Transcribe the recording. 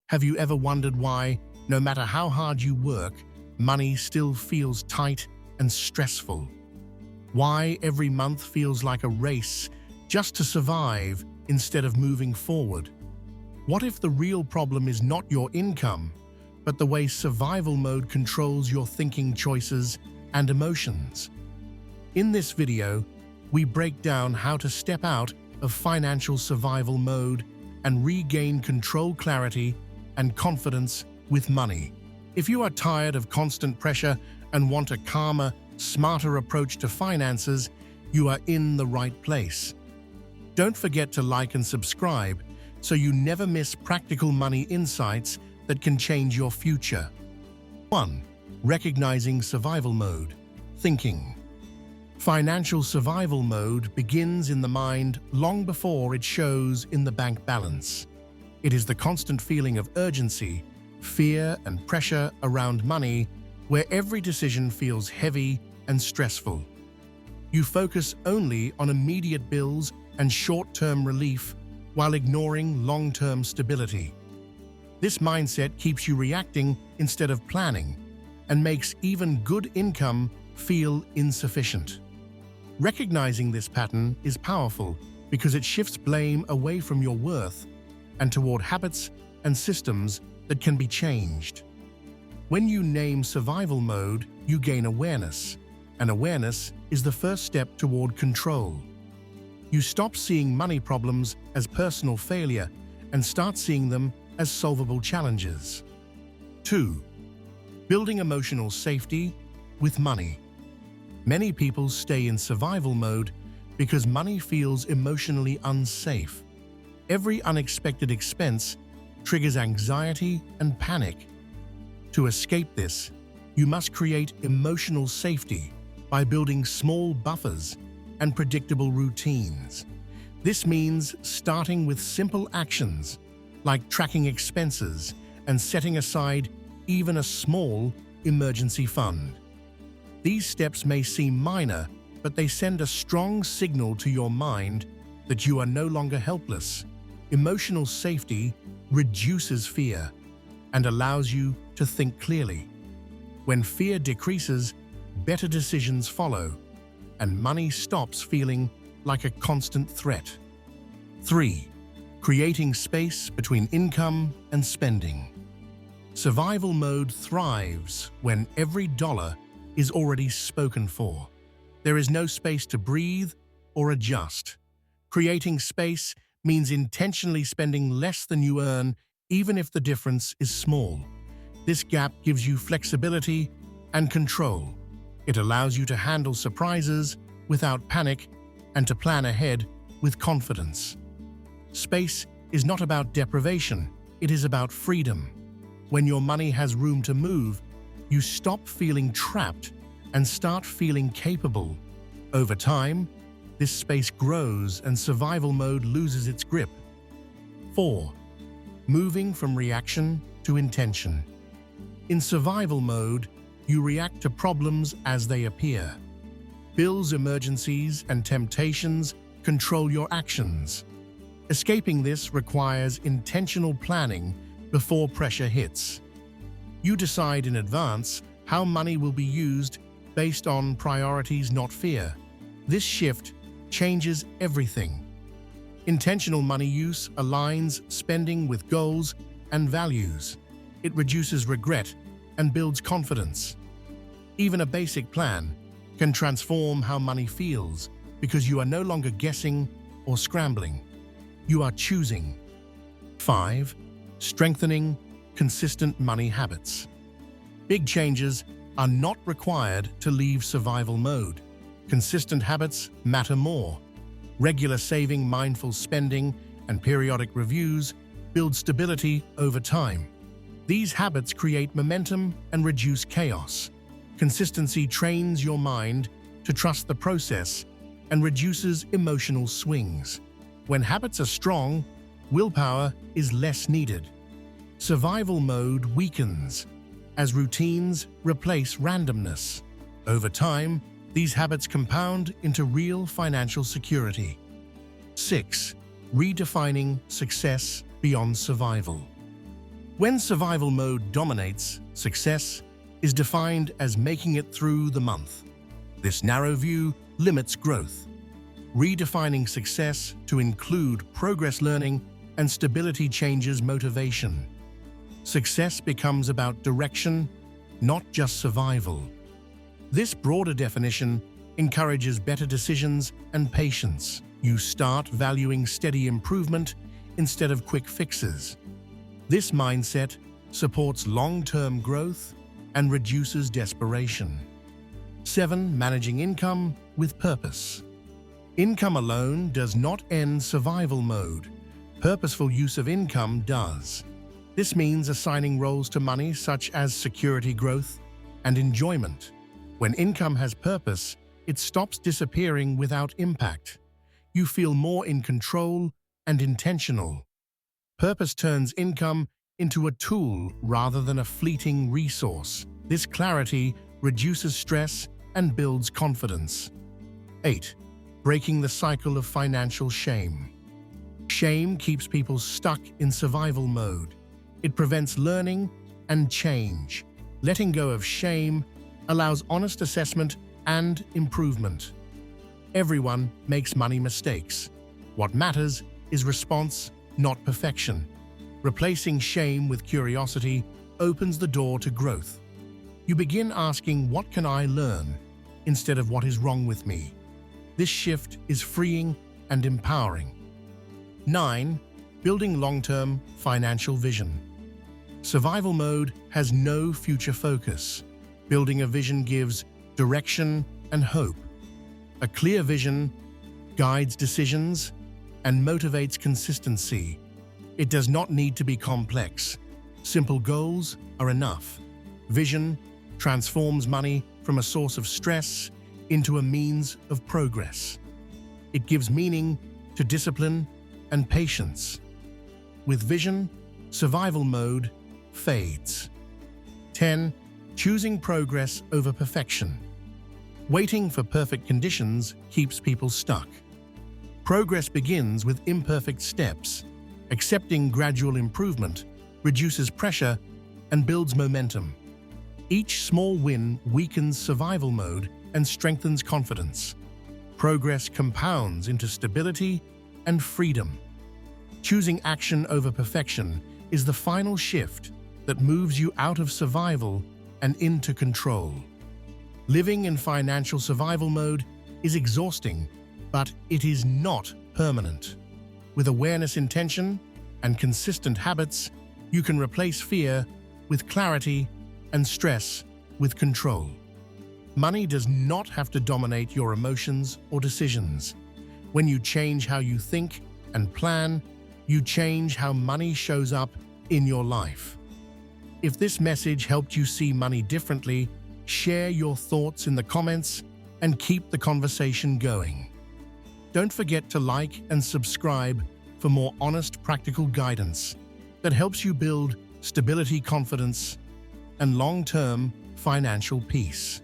Have you ever wondered why, no matter how hard you work, money still feels tight and stressful? Why every month feels like a race just to survive instead of moving forward? What if the real problem is not your income, but the way survival mode controls your thinking, choices, and emotions? In this video, we break down how to step out of financial survival mode and regain control, clarity, and confidence with money. If you are tired of constant pressure and want a calmer, smarter approach to finances, you are in the right place. Don't forget to like and subscribe so you never miss practical money insights that can change your future. 1. Recognizing survival mode. Thinking. Financial survival mode begins in the mind long before it shows in the bank balance. It is the constant feeling of urgency, fear, and pressure around money where every decision feels heavy and stressful. You focus only on immediate bills and short-term relief while ignoring long-term stability. This mindset keeps you reacting instead of planning and makes even good income feel insufficient. Recognizing this pattern is powerful because it shifts blame away from your worth and toward habits and systems that can be changed. When you name survival mode, you gain awareness, and awareness is the first step toward control. You stop seeing money problems as personal failure and start seeing them as solvable challenges. 2. Building emotional safety with money. Many people stay in survival mode because money feels emotionally unsafe. Every unexpected expense triggers anxiety and panic. To escape this, you must create emotional safety by building small buffers and predictable routines. This means starting with simple actions like tracking expenses and setting aside even a small emergency fund. These steps may seem minor, but they send a strong signal to your mind that you are no longer helpless. Emotional safety reduces fear and allows you to think clearly. When fear decreases, better decisions follow, and money stops feeling like a constant threat. 3. Creating space between income and spending. Survival mode thrives when every dollar is already spoken for. There is no space to breathe or adjust. Creating space means intentionally spending less than you earn, even if the difference is small. This gap gives you flexibility and control. It allows you to handle surprises without panic and to plan ahead with confidence. Space is not about deprivation, it is about freedom. When your money has room to move, you stop feeling trapped and start feeling capable. Over time, this space grows and survival mode loses its grip. 4. Moving from reaction to intention. In survival mode, you react to problems as they appear. Bills, emergencies, and temptations control your actions. Escaping this requires intentional planning before pressure hits. You decide in advance how money will be used based on priorities, not fear. This shift changes everything. Intentional money use aligns spending with goals and values. It reduces regret and builds confidence. Even a basic plan can transform how money feels because you are no longer guessing or scrambling. You are choosing. 5. Strengthening consistent money habits. Big changes are not required to leave survival mode. Consistent habits matter more. Regular saving, mindful spending, and periodic reviews build stability over time. These habits create momentum and reduce chaos. Consistency trains your mind to trust the process and reduces emotional swings. When habits are strong, willpower is less needed. Survival mode weakens as routines replace randomness. Over time, these habits compound into real financial security. 6. Redefining success beyond survival. When survival mode dominates, success is defined as making it through the month. This narrow view limits growth. Redefining success to include progress learning and stability changes motivation. Success becomes about direction, not just survival. This broader definition encourages better decisions and patience. You start valuing steady improvement instead of quick fixes. This mindset supports long-term growth and reduces desperation. 7. Managing income with purpose. Income alone does not end survival mode. Purposeful use of income does. This means assigning roles to money such as security, growth, and enjoyment. When income has purpose, it stops disappearing without impact. You feel more in control and intentional. Purpose turns income into a tool rather than a fleeting resource. This clarity reduces stress and builds confidence. 8. Breaking the cycle of financial shame. Shame keeps people stuck in survival mode. It prevents learning and change. Letting go of shame allows honest assessment and improvement. Everyone makes money mistakes. What matters is response, not perfection. Replacing shame with curiosity opens the door to growth. You begin asking, "What can I learn?" instead of "What is wrong with me?" This shift is freeing and empowering. 9. Building long-term financial vision. Survival mode has no future focus. Building a vision gives direction and hope. A clear vision guides decisions and motivates consistency. It does not need to be complex. Simple goals are enough. Vision transforms money from a source of stress into a means of progress. It gives meaning to discipline and patience. With vision, survival mode fades. 10. Choosing progress over perfection. Waiting for perfect conditions keeps people stuck. Progress begins with imperfect steps. Accepting gradual improvement reduces pressure and builds momentum. Each small win weakens survival mode and strengthens confidence. Progress compounds into stability and freedom. Choosing action over perfection is the final shift that moves you out of survival and into control. Living in financial survival mode is exhausting, but it is not permanent. With awareness, intention, and consistent habits, you can replace fear with clarity and stress with control. Money does not have to dominate your emotions or decisions. When you change how you think and plan, you change how money shows up in your life. If this message helped you see money differently, share your thoughts in the comments and keep the conversation going. Don't forget to like and subscribe for more honest, practical guidance that helps you build stability, confidence, and long-term financial peace.